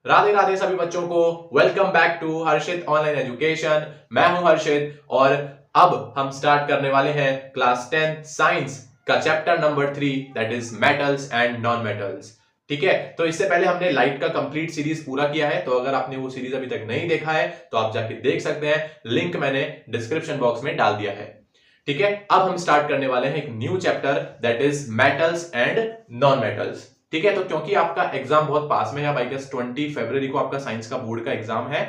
राधे राधे सभी बच्चों को। Welcome back to Harshit online education. मैं हूं हर्षित और अब हम स्टार्ट करने वाले हैं क्लास 10 साइंस का chapter number 3 that is metals and non metals. ठीक है, तो इससे पहले हमने लाइट का कंप्लीट सीरीज पूरा किया है, तो अगर आपने वो सीरीज अभी तक नहीं देखा है तो आप जाके देख सकते हैं, लिंक मैंने डिस्क्रिप्शन बॉक्स में डाल दिया है। ठीक है, अब हम स्टार्ट करने वाले हैं एक new chapter that is metals and non metals. ठीक है, तो क्योंकि आपका एग्जाम बहुत पास में है, आई गेस 20 फरवरी को आपका साइंस का बोर्ड का एग्जाम है।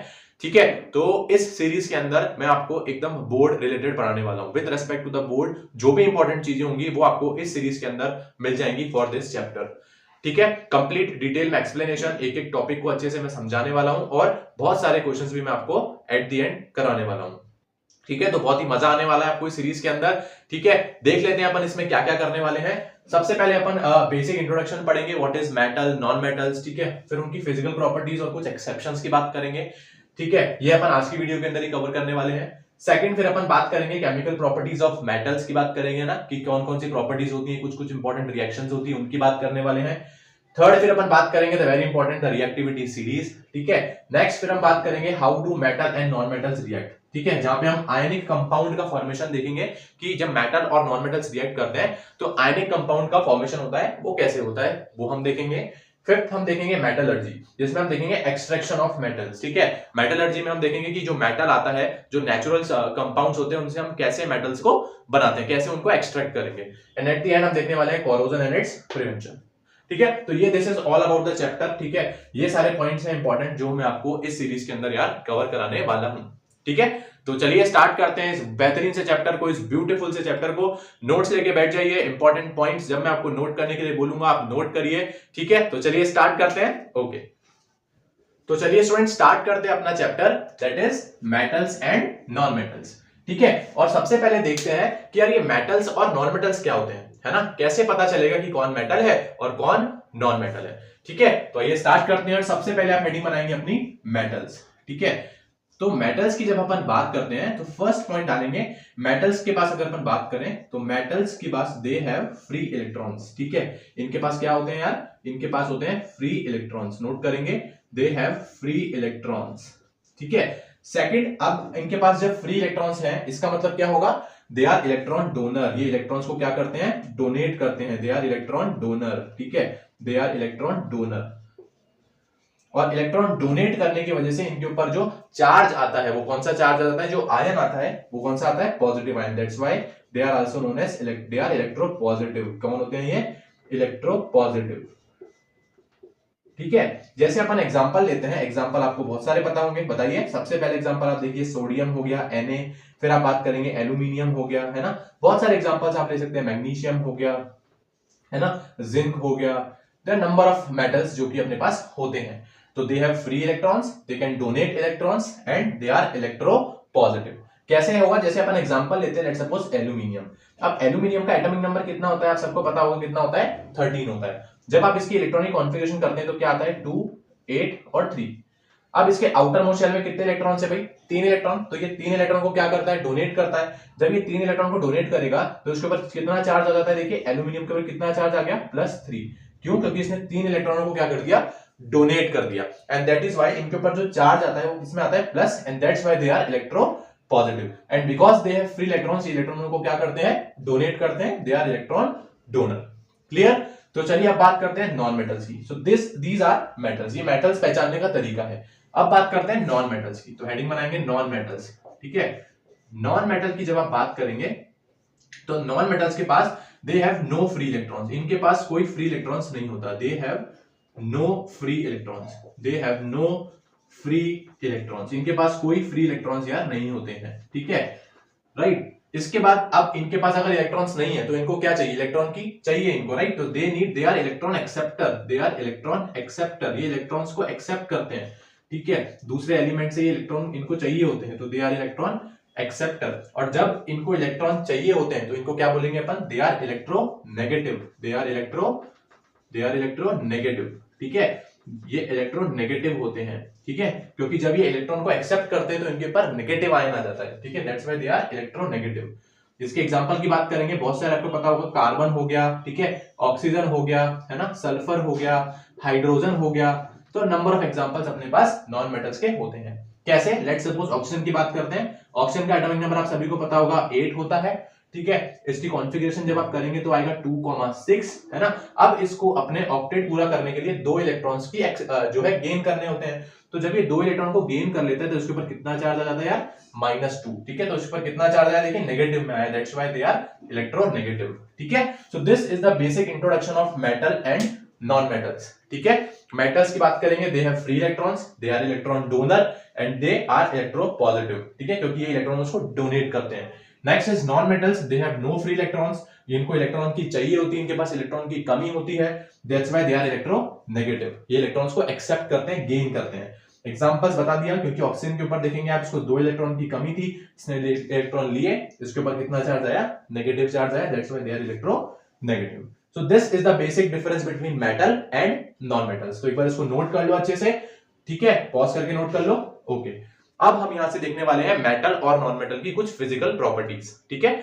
ठीक है, तो इस सीरीज के अंदर मैं आपको एकदम बोर्ड रिलेटेड पढ़ाने वाला हूं with respect to the board. जो भी इंपॉर्टेंट चीजें होंगी वो आपको इस सीरीज के अंदर मिल जाएंगी फॉर दिस चैप्टर। ठीक है, कंप्लीट डिटेल में एक्सप्लेनेशन, एक एक टॉपिक को अच्छे से मैं समझाने वाला हूं और बहुत सारे क्वेश्चंस भी मैं आपको एट द एंड कराने वाला हूं। ठीक है, तो बहुत ही मजा आने वाला है आपको इस सीरीज के अंदर। ठीक है, देख लेते हैं अपन इसमें क्या क्या करने वाले हैं। सबसे पहले अपन बेसिक इंट्रोडक्शन पढ़ेंगे, what is metal, non metals. ठीक है, फिर उनकी फिजिकल प्रॉपर्टीज और कुछ एक्सेप्शंस की बात करेंगे। ठीक है, ये अपन आज की वीडियो के अंदर ही कवर करने वाले हैं। सेकंड, फिर अपन बात करेंगे केमिकल प्रॉपर्टीज ऑफ मेटल्स की बात करेंगे ना, कि कौन कौन सी प्रॉपर्टीज होती है, कुछ कुछ इंपॉर्टेंट रिएक्शंस होती है, उनकी बात करने वाले हैं। थर्ड, फिर अपन बात करेंगे the very important the reactivity series. ठीक है, नेक्स्ट फिर हम बात करेंगे how do metal and non metals react. ठीक है, जहां पे हम आयनिक कंपाउंड का फॉर्मेशन देखेंगे कि जब मेटल और नॉन मेटल्स रिएक्ट करते हैं तो आयनिक कंपाउंड का फॉर्मेशन होता है, वो कैसे होता है वो हम देखेंगे। फिफ्थ, हम देखेंगे मेटलर्जी, जिसमें हम देखेंगे एक्सट्रैक्शन ऑफ मेटल्स। ठीक है, मेटलर्जी में हम देखेंगे कि जो मेटल आता है, जो नेचुरल कंपाउंड्स होते हैं, उनसे हम कैसे मेटल्स को बनाते हैं, कैसे उनको एक्सट्रैक्ट करेंगे। एंड एट द एंड हम देखने वाले हैं कोरोजन एंड इट्स प्रिवेंशन। ठीक है, तो ये this is all about the chapter. ठीक है, ये सारे पॉइंट्स हैं इंपॉर्टेंट जो मैं आपको इस सीरीज के अंदर यार कवर कराने वाला हूं। ठीक है, तो चलिए स्टार्ट करते हैं इस बेहतरीन से चैप्टर को, इस ब्यूटीफुल से चैप्टर को। नोट्स लेके बैठ जाइए, इंपॉर्टेंट पॉइंट्स जब मैं आपको नोट करने के लिए बोलूंगा आप नोट करिए। ठीक है, तो चलिए स्टार्ट करते हैं। ओके, तो चलिए स्टूडेंट स्टार्ट करते हैं अपना chapter that is metals and non metals. ठीक है, और सबसे पहले देखते हैं कि यार ये मेटल्स और नॉन मेटल्स क्या होते हैं, है ना, कैसे पता चलेगा कि कौन मेटल है और कौन नॉन मेटल है। ठीक है, तो ये स्टार्ट करते हैं और सबसे पहले आप हेडिंग बनाएंगे अपनी मेटल्स। ठीक है, तो मेटल्स की जब अपन बात करते हैं तो फर्स्ट पॉइंट डालेंगे, मेटल्स के पास अगर अपन बात करें तो मेटल्स के पास दे हैव फ्री इलेक्ट्रॉन्स। ठीक है, इनके पास क्या होते हैं यार, इनके पास होते हैं फ्री इलेक्ट्रॉन्स। नोट करेंगे, दे हैव फ्री इलेक्ट्रॉन्स। ठीक है, सेकंड, अब इनके पास जब फ्री इलेक्ट्रॉन्स हैं इसका मतलब क्या होगा, दे आर इलेक्ट्रॉन डोनर। ये इलेक्ट्रॉन्स को क्या करते हैं, डोनेट करते हैं, दे आर इलेक्ट्रॉन डोनर। ठीक है, दे आर इलेक्ट्रॉन डोनर। और इलेक्ट्रॉन डोनेट करने की वजह से इनके ऊपर जो चार्ज आता है वो कौन सा चार्ज आता है, जो आयन आता है वो कौन सा आता है, positive ion. That's why they are also known as they are electropositive. कौन होते हैं ये, इलेक्ट्रो पॉजिटिव। ठीक है, जैसे अपन एग्जांपल लेते हैं, एग्जांपल आपको बहुत सारे पता होंगे, बताइए। सबसे पहले एग्जांपल आप देखिए, सोडियम हो गया Na, फिर आप बात करेंगे एल्यूमिनियम हो गया, है ना, बहुत सारे एग्जांपल्स आप ले सकते हैं, मैग्नीशियम हो गया, है ना, जिंक हो गया। देयर नंबर ऑफ मेटल्स जो कि अपने पास होते हैं। तो they have free electrons, they can donate electrons and they are electropositive. कैसे होगा, जैसे अपन एग्जांपल लेते हैं, लेट्स सपोज एल्यूमिनियम। अब एल्यूमिनियम का एटॉमिक नंबर कितना होता है, आप सबको पता होगा कितना होता है, 13 होता है। जब आप इसकी इलेक्ट्रॉनिक कॉन्फ़िगरेशन करते हैं तो क्या आता है, 2, 8 और 3। अब इसके आउटर मोस्ट शेल में कितने इलेक्ट्रॉन है भाई, 3 इलेक्ट्रॉन। तो ये 3 इलेक्ट्रॉन को क्या करता है, डोनेट करता है। जब ये 3 इलेक्ट्रॉन को डोनेट करेगा तो उसके ऊपर कितना चार्ज आ जाता है, देखिए एल्यूमिनियम के ऊपर कितना चार्ज आ गया, +3। क्यों, क्योंकि इसने 3 इलेक्ट्रॉनों को क्या कर दिया, डोनेट कर दिया। एंड दैट इज व्हाई इनके ऊपर जो चार्ज आता है वो किसमें आता है, plus, and that's why they are electropositive. And because they have free electrons, इलेक्ट्रॉनों को क्या करते हैं, डोनेट करते हैं, they are electron donor. Clear, तो चलिए अब बात करते हैं नॉन मेटल्स की। सो दीज आर मेटल्स, ये मेटल्स पहचानने का तरीका है। अब बात करते हैं नॉन मेटल्स की, तो हेडिंग बनाएंगे नॉन मेटल्स। ठीक है, नॉन मेटल की जब आप बात करेंगे तो नॉन मेटल्स के पास they have no free electrons, इनके पास कोई फ्री इलेक्ट्रॉन्स नहीं होता। They have no free electrons, they have no free electrons, इनके पास कोई फ्री इलेक्ट्रॉन्स यार नहीं होते हैं। ठीक है, राइट। इसके बाद अब इनके पास अगर इलेक्ट्रॉन्स नहीं है तो इनको क्या चाहिए, इलेक्ट्रॉन की चाहिए इनको, राइट। तो they are electron acceptor, they are electron acceptor, ये इलेक्ट्रॉन्स को एक्सेप्ट करते हैं। ठीक है, दूसरे एलिमेंट से ये इलेक्ट्रॉन इनको चाहिए होते हैं, तो दे आर इलेक्ट्रॉन एक्सेप्टर। और जब इनको इलेक्ट्रॉन चाहिए होते हैं तो इनको क्या बोलेंगे अपन, they are electronegative, they are electronegative. ठीक है, ये इलेक्ट्रॉन नेगेटिव होते हैं। ठीक है, क्योंकि जब ये इलेक्ट्रॉन को एक्सेप्ट करते हैं तो इनके ऊपर नेगेटिव आयन आ जाता है। ठीक है, that's why they are electronegative. इसके एग्जांपल की बात करेंगे, बहुत सारे आपको पता होगा, कार्बन हो गया, ठीक है, ऑक्सीजन हो गया, है ना, सल्फर हो गया, हाइड्रोजन हो गया, तो नंबर ऑफ एग्जांपल्स अपने पास नॉन मेटल्स के होते हैं। कैसे? लेट्स सपोज ऑक्सीजन की बात करते हैं। ऑक्सीजन का एटॉमिक नंबर आप सभी को पता होगा 8 होता है, ठीक है। इसकी कॉन्फ़िगरेशन जब आप करेंगे तो आएगा 2,6, है ना। अब इसको अपने ऑक्टेट पूरा करने के लिए 2 इलेक्ट्रॉन्स की जो है गेन करने होते हैं। तो जब ये 2 इलेक्ट्रॉन को गेन कर लेते हैं तो इसके ऊपर कितना चार्ज आ जाता है यार? -2, ठीक है। तो इसके ऊपर कितना चार्ज आया? देखिए नेगेटिव में आया, that's why they are electronegative, ठीक है। So this is the basic introduction of metal and non metals, ठीक है। मेटल्स की बात करेंगे, they have free electrons, they are electron donor and they are electropositive, ठीक है, क्योंकि ये इलेक्ट्रॉन उसको डोनेट करते हैं। Next is non metals, they have no free electrons, इनको इलेक्ट्रॉन की चाहिए होती है, इनके पास इलेक्ट्रॉन की कमी होती है, that's why they are electronegative, ये इलेक्ट्रॉन्स को एक्सेप्ट करते हैं, गेन करते हैं। एग्जांपल्स बता दिया, क्योंकि ऑक्सीजन के ऊपर देखेंगे आप, इसको 2 इलेक्ट्रॉन की कमी थी, इसने इलेक्ट्रॉन लिए, इसके ऊपर कितना चार्ज आया? नेगेटिव चार्ज आया, that's why they are electronegative. So this is the basic difference between metal and non metals. तो एक बार इसको नोट कर लो अच्छे से, ठीक है, पॉज करके नोट कर लो, ओके। अब हम यहां से देखने वाले हैं मेटल और नॉन मेटल की कुछ फिजिकल प्रॉपर्टीज, ठीक है।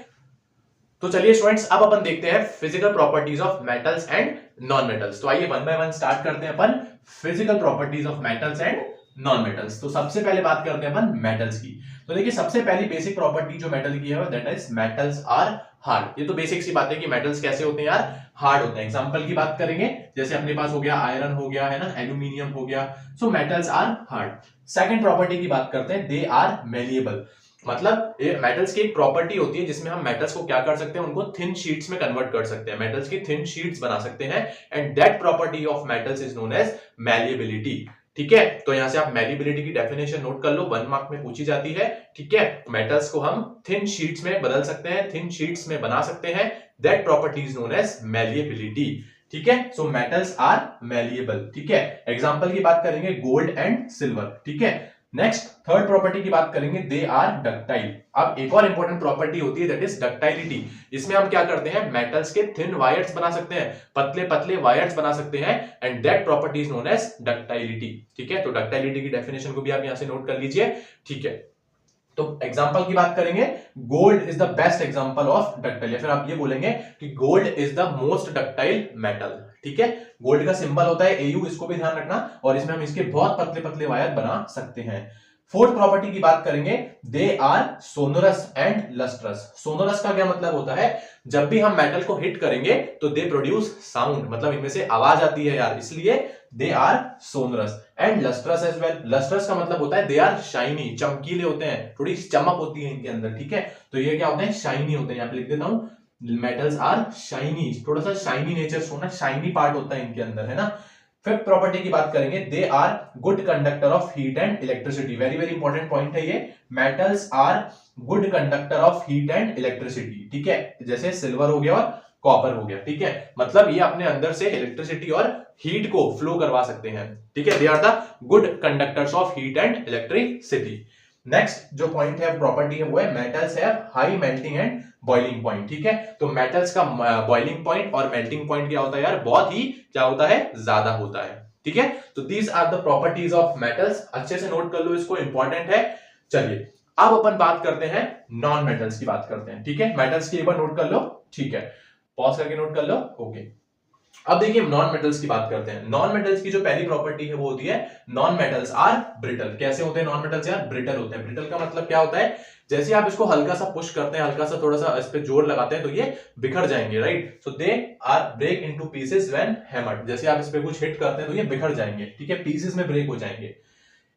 तो चलिए स्टूडेंट्स, अब अपन देखते हैं physical properties of metals and non metals. तो आइए वन बाय वन स्टार्ट करते हैं अपन physical properties of metals and non metals. तो सबसे पहले बात करते हैं अपन मेटल्स की। तो देखिए सबसे पहली बेसिक प्रॉपर्टी जो मेटल की है that is metals are hard. ये तो बेसिक सी बात है कि मेटल्स कैसे होते हैं यार? हार्ड होते हैं। एग्जांपल की बात करेंगे, जैसे अपने पास हो गया आयरन हो गया, है ना, एल्यूमिनियम हो गया, so metals are hard. Second property की बात करते हैं, दे आर मेलिएबल। मतलब ये मेटल्स की एक प्रॉपर्टी होती है जिसमें हम मेटल्स को क्या कर सकते हैं, उनको थिन शीट्स में कन्वर्ट कर सकते हैं, मेटल्स की थिन शीट्स बना सकते हैं, and that property of metals is known as malleability, ठीक है। तो यहां से आप मैलिएबिलिटी की डेफिनेशन नोट कर लो, 1 मार्क में पूछी जाती है, ठीक है। मेटल्स को हम थिन शीट्स में बदल सकते हैं, थिन शीट्स में बना सकते हैं, that property is known as malleability, ठीक है। सो मेटल्स आर मैलिएबल, ठीक है। एग्जांपल की बात करेंगे गोल्ड एंड सिल्वर, ठीक है। नेक्स्ट थर्ड प्रॉपर्टी की बात करेंगे, दे आर डक्टाइल। अब एक और इंपॉर्टेंट प्रॉपर्टी होती है दैट इज डक्टाइलिटी। इसमें हम क्या करते हैं, मेटल्स के थिन वायर्स बना सकते हैं, पतले पतले वायर्स बना सकते हैं, and that property is known as ductility, ठीक है। तो डक्टाइलिटी की डेफिनेशन को भी आप यहां से नोट कर लीजिए, ठीक है। तो एग्जांपल की बात करेंगे, gold is the best example of ductile, या फिर आप ये बोलेंगे कि gold is the most ductile metal, ठीक है। गोल्ड का सिंबल होता है एयू, इसको भी ध्यान रखना, और इसमें हम इसके बहुत पतले पतले वायर बना सकते हैं। फोर्थ प्रॉपर्टी की बात करेंगे, they are sonorous and lustrous. Sonorous का क्या मतलब होता है, जब भी हम मेटल को हिट करेंगे तो दे प्रोड्यूस साउंड, मतलब इनमें से आवाज आती है यार, इसलिए they are sonorous. And lustrous as well, lustrous का मतलब होता है दे आर शाइनी, चमकीले होते हैं, थोड़ी चमक होती है इनके अंदर, ठीक है। तो ये क्या होते हैं, शाइनी होते हैं। यहां पे लिख देता हूं, मेटल्स आर शाइनी, थोड़ा सा शाइनी नेचर होना, शाइनी पार्ट होता है इनके अंदर, है ना। फिफ्थ प्रॉपर्टी की बात करेंगे, they are good conductor of heat and electricity. Very very important point है ये, metals are good conductor of heat and electricity, ठीक है। जैसे सिल्वर हो गया और कॉपर हो गया, ठीक है। मतलब ये अपने अंदर से इलेक्ट्रिसिटी और हीट को फ्लो करवा सकते हैं, ठीक है। They are the good conductors of heat and electricity. Next जो पॉइंट है, प्रॉपर्टी है, वो है metals have high melting and boiling point, ठीक है। तो मेटल्स का बॉइलिंग पॉइंट और मेल्टिंग पॉइंट क्या होता है यार, बहुत ही क्या होता है, ज्यादा होता है, ठीक है। तो these are the properties of metals, अच्छे से नोट कर लो इसको, इंपॉर्टेंट है। चलिए अब अपन बात करते हैं नॉन मेटल्स की बात करते हैं, ठीक है। मेटल्स की एक बार नोट कर लो, ठीक है, पॉज करके नोट कर लो, ओके। अब देखिए नॉन मेटल्स की बात करते हैं। नॉन मेटल्स की जो पहली प्रॉपर्टी है वो होती है, नॉन मेटल्स आर ब्रिटल। कैसे होते हैं नॉन मेटल्स यार, ब्रिटल होते हैं। ब्रिटल का मतलब क्या होता है, जैसे आप इसको हल्का सा पुश करते हैं, हल्का सा थोड़ा सा इस पे जोर लगाते हैं तो ये बिखर जाएंगे, right. So they are break into pieces when hammered. जैसे आप इस पे कुछ हिट करते हैं तो ये बिखर जाएंगे, ठीक है, पीसेस में ब्रेक हो जाएंगे।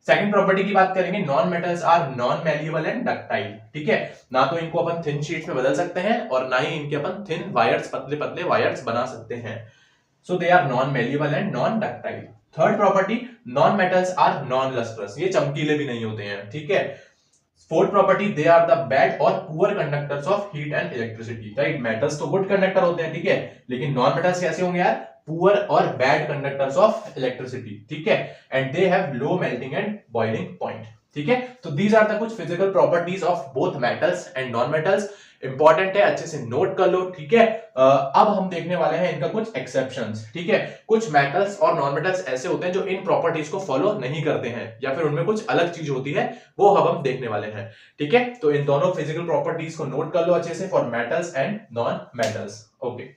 सेकंड प्रॉपर्टी की बात करेंगे, non metals are non malleable and ductile, ठीक है। ना तो इनको अपन थिन शीट्स में बदल सकते हैं और ना ही इनके अपन थिन वायर्स, पतले पतले वायर्स बना सकते हैं। So they are non malleable and non ductile. Third property, non metals are non lustrous, ये चमकीले भी नहीं होते हैं, ठीक है। Fourth property, they are the bad और poor conductors of heat and electricity, right. Metals तो गुड कंडक्टर होते हैं, ठीक है, लेकिन नॉन मेटल्स कैसे होंगे यार, पुअर और बैड कंडक्टर्स ऑफ इलेक्ट्रिसिटी, ठीक है। And they have low melting and boiling point, ठीक है। तो दीज आर द कुछ physical properties of both metals and non metals. Important है, अच्छे से नोट कर लो, ठीक है। अब हम देखने वाले हैं इनका कुछ एक्सेप्शंस, ठीक है। कुछ मेटल्स और नॉन मेटल्स ऐसे होते हैं जो इन प्रॉपर्टीज को फॉलो नहीं करते हैं, या फिर उनमें कुछ अलग चीज होती है, वो अब हम देखने वाले हैं, ठीक है। तो इन दोनों फिजिकल प्रॉपर्टीज को नोट कर लो अच्छे से, for metals and non metals, okay.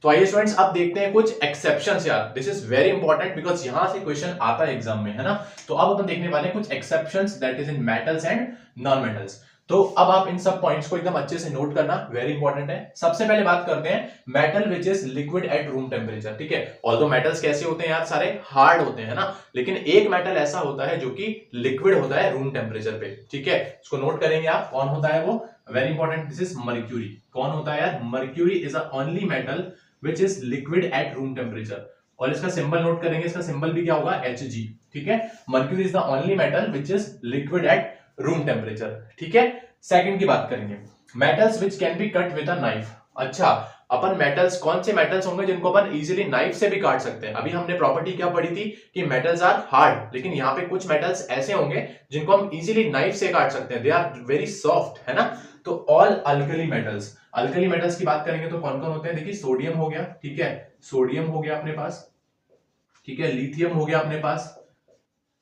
तो आइए स्टूडेंट्स अब देखते हैं कुछ एक्सेप्शंस यार, this is very important because यहां से क्वेश्चन आता है एग्जाम में, है ना। तो अब अपन देखने वाले हैं कुछ exceptions that is in metals and non metals. तो अब आप इन सब पॉइंट्स को एकदम अच्छे से नोट करना, वेरी इंपॉर्टेंट है। सबसे पहले बात करते हैं metal which is liquid at room temperature, ठीक है। ऑल्दो मेटल्स कैसे होते हैं यार, सारे हार्ड होते हैं ना, लेकिन एक मेटल ऐसा होता है जो कि लिक्विड होता है रूम टेम्परेचर पे, ठीक है। इसको नोट करेंगे आप, कौन होता है वो, very important, this is mercury. कौन होता है यार, mercury is a only metal which is liquid at room temperature. और इसका सिंबल नोट करेंगे, इसका सिंबल भी क्या होगा, Hg, ठीक है। Mercury is the only metal which is liquid at room temperature, ठीक है। सेकंड की बात करेंगे, metals which can be cut with a knife. अच्छा, अपन मेटल्स, कौन से मेटल्स होंगे जिनको अपन इजीली नाइफ से भी काट सकते हैं। अभी हमने प्रॉपर्टी क्या पढ़ी थी कि मेटल्स आर हार्ड, लेकिन यहाँ पे कुछ मेटल्स ऐसे होंगे जिनको हम इजीली नाइफ से काट सकते हैं, दे आर वेरी सॉफ्ट, है ना। तो all alkali metals, alkali metals की बात करेंगे तो कौन कौन होते हैं, देखिए सोडियम हो गया, ठीक है, सोडियम हो गया अपने पास, ठीक है, लिथियम हो गया अपने पास,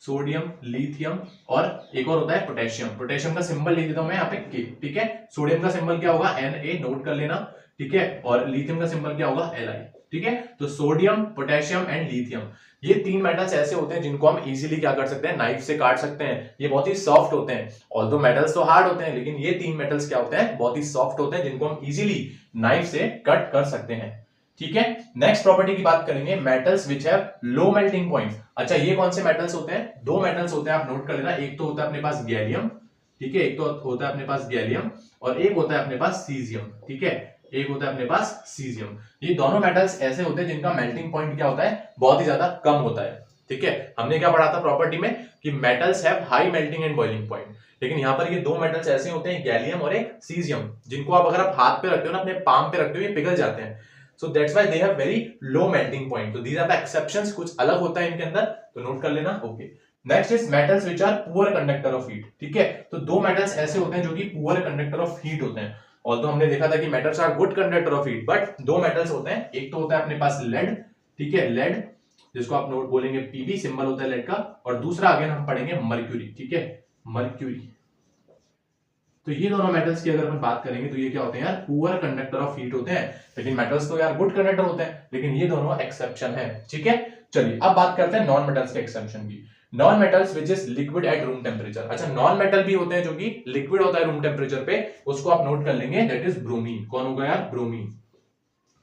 सोडियम, लिथियम, और एक और होता है पोटेशियम। पोटेशियम का सिंबल लिख देता हूं मैं यहाँ पे के, ठीक है। सोडियम का सिंबल क्या होगा, Na, नोट कर लेना, ठीक है। और लिथियम का सिंबल क्या होगा, Li, ठीक है। तो सोडियम, पोटेशियम एंड लिथियम, ये तीन मेटल्स ऐसे होते हैं जिनको हम इजीली क्या कर सकते हैं, नाइफ से काट सकते हैं। ये बहुत ही सॉफ्ट होते हैं, ऑल्दो मेटल्स तो हार्ड होते हैं, लेकिन ये तीन मेटल्स क्या होते हैं, बहुत ही सॉफ्ट होते हैं, जिनको हम इजीली नाइफ से कट कर सकते हैं, ठीक है। नेक्स्ट प्रॉपर्टी की बात करेंगे, metals which have low melting point. अच्छा, ये कौन से मेटल्स होते हैं, दो मेटल्स होते हैं, आप नोट कर लेना। एक तो होता है अपने पास गैलियम, ठीक है, एक तो होता है अपने पास गैलियम, और एक होता है अपने पास सीजियम, ठीक है, एक होता है अपने पास सीजियम। ये दोनों मेटल्स ऐसे होते हैं जिनका मेल्टिंग पॉइंट क्या होता है, बहुत ही ज्यादा कम होता है, ठीक है। हमने क्या पढ़ा था प्रॉपर्टी में कि metals have high melting and boiling point, लेकिन यहाँ पर ये दो मेटल्स ऐसे होते हैं, गैलियम और एक सीजियम, जिनको आप अगर आप हाथ पे रखते हो ना, अपने पाम पे रखते हो, ये पिघल जाते हैं। So that's why they have very low melting point. तो these are the exceptions, कुछ अलग होता है इनके अंदर, तो नोट कर लेना, okay. Next is metals which are poor conductor of heat, ठीक है। तो दो मेटल्स ऐसे होते हैं जो कि पुअर कंडक्टर ऑफ हीट होते हैं। ऑल्दो हमने देखा था कि metals are good conductor of heat, but दो मेटल्स होते हैं, एक तो होता है अपने पास लेड, ठीक है, लेड, जिसको आप नोट बोलेंगे Pb, सिंबल होता है लेड का, और दूसरा अगेन हम पढ़ेंगे मर्क्यूरी, ठीक है, मर्क्यूरी। तो ये दोनों मेटल्स की अगर अपन बात करेंगे तो ये क्या होते हैं यार, पुअर कंडक्टर ऑफ हीट होते हैं, लेकिन मेटल्स तो यार गुड कंडक्टर होते हैं, लेकिन ये दोनों एक्सेप्शन है, ठीक है। चलिए अब बात करते हैं नॉन मेटल्स के एक्सेप्शन की। Non metals which is liquid at room temperature. अच्छा, नॉन मेटल भी होते हैं जो कि लिक्विड होता है रूम टेम्परेचर पे, उसको आप नोट कर लेंगे, दैट इज ब्रोमीन। कौन होगा यार, ब्रोमीन,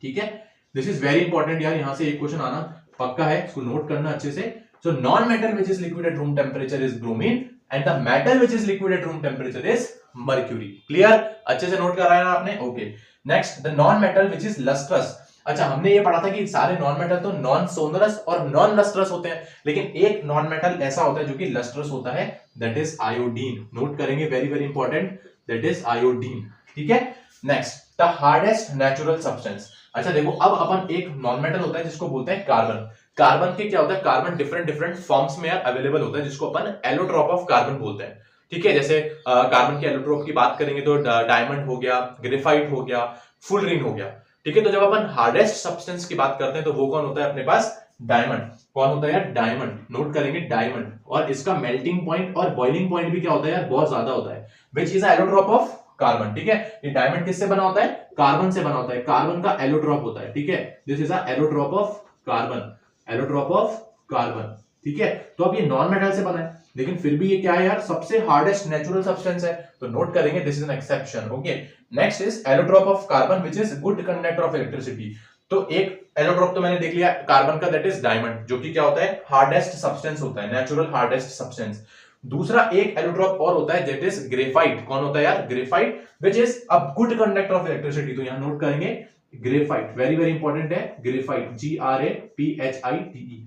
ठीक है। दिस इज वेरी इंपॉर्टेंट यार, यहां से एक क्वेश्चन आना पक्का है, इसको नोट करना अच्छे से। So non metal which is liquid at room temperature is bromine, and the metal which is liquid at room temperature is mercury. Clear, अच्छे से नोट कर रहा है ना आपने, okay. Next, the non metal which is lustrous. अच्छा, हमने ये पढ़ा था कि सारे नॉन मेटल तो नॉन सोनरस और नॉन लस्ट्रस होते हैं, लेकिन एक नॉन मेटल ऐसा होता है जो कि लस्ट्रस होता है, दैट इज आयोडीन। नोट करेंगे, very very important, that is iodine, ठीक है। Next, the hardest natural substance. अच्छा देखो, अब अपन एक नॉन मेटल होता है जिसको बोलते हैं कार्बन। कार्बन के क्या होता है, कार्बन डिफरेंट डिफरेंट फॉर्म्स में अवेलेबल होता है, जिसको अपन एलोट्रॉप ऑफ कार्बन बोलते हैं, ठीक है। जैसे कार्बन के एलोट्रॉप की बात करेंगे तो डायमंड हो गया, ग्रेफाइट हो गया, फुलरिन हो गया, ठीक है। तो जब अपन हार्डेस्ट सब्सटेंस की बात करते हैं तो वो कौन होता है अपने पास, डायमंड। कौन होता है यार, डायमंड, नोट करेंगे डायमंड। और इसका मेल्टिंग पॉइंट और बॉइलिंग पॉइंट भी क्या होता है यार, बहुत ज्यादा होता है, which is allotrope of carbon, ठीक है। ये डायमंड किससे बना होता है, कार्बन से बना होता है, कार्बन का एलोट्रॉप होता है, ठीक है। This is a allotrope of carbon, allotrope of carbon, ठीक है। तो अब ये नॉन मेटल से बना है, लेकिन फिर भी ये क्या है यार, सबसे हार्डेस्ट नेचुरल सब्सटेंस है, तो नोट करेंगे this is an exception, okay. Next is allotrope of carbon which is good conductor of electricity. तो एक एलोट्रॉप तो मैंने देख लिया कार्बन का, दैट इज डायमंड, जो कि क्या होता है, हार्डेस्ट सब्सटेंस होता है, नेचुरल हार्डेस्ट सब्सटेंस। दूसरा एक एलोट्रॉप और होता है, दैट इज ग्रेफाइट। कौन होता है यार, graphite, which is a good conductor of electricity. तो यहां नोट करेंगे ग्रेफाइट, वेरी वेरी इंपॉर्टेंट है, ग्रेफाइट, GRAPHITE,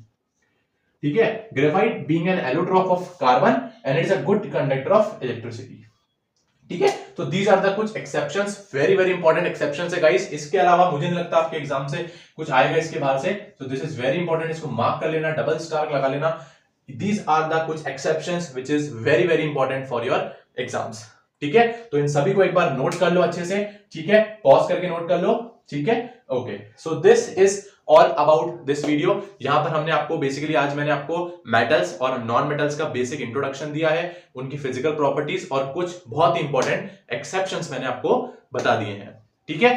ठीक है। Graphite being an allotrope of carbon and it is a good conductor of electricity, ठीक है। तो दीज आर द कुछ exceptions, very very important exceptions है गाइस। इसके अलावा मुझे नहीं लगता आपके एग्जाम से कुछ आएगा इसके बाहर से, तो दिस इज वेरी इंपॉर्टेंट, इसको मार्क कर लेना, डबल स्टार लगा लेना। These are the कुछ exceptions which is very very important for your exams, ठीक है। तो इन सभी को एक बार नोट कर लो अच्छे से, ठीक है, पॉज करके नोट कर लो, ठीक है, okay. So this is all about this video. यहां पर हमने आपको बेसिकली, आज मैंने आपको मेटल्स और नॉन मेटल्स का बेसिक इंट्रोडक्शन दिया है, उनकी फिजिकल प्रॉपर्टीज और कुछ बहुत ही इंपॉर्टेंट एक्सेप्शंस मैंने आपको बता दिए हैं, ठीक है।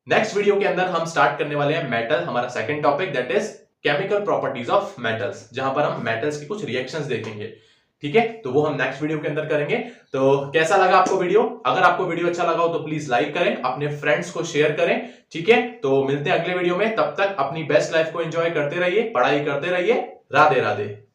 नेक्स्ट वीडियो के अंदर हम स्टार्ट करने वाले हैं मेटल, हमारा second topic, that is chemical properties of metals, जहां पर हम मेटल्स की कुछ रिएक्शंस देखेंगे। ठीक है, तो वो हम नेक्स्ट वीडियो के अंदर करेंगे। तो कैसा लगा आपको वीडियो? अगर आपको वीडियो अच्छा लगा हो तो प्लीज लाइक करें, अपने फ्रेंड्स को शेयर करें। ठीक है, तो मिलते हैं अगले वीडियो में। तब तक अपनी बेस्ट लाइफ को एंजॉय करते रहिए, पढ़ाई करते रहिए। राधे राधे।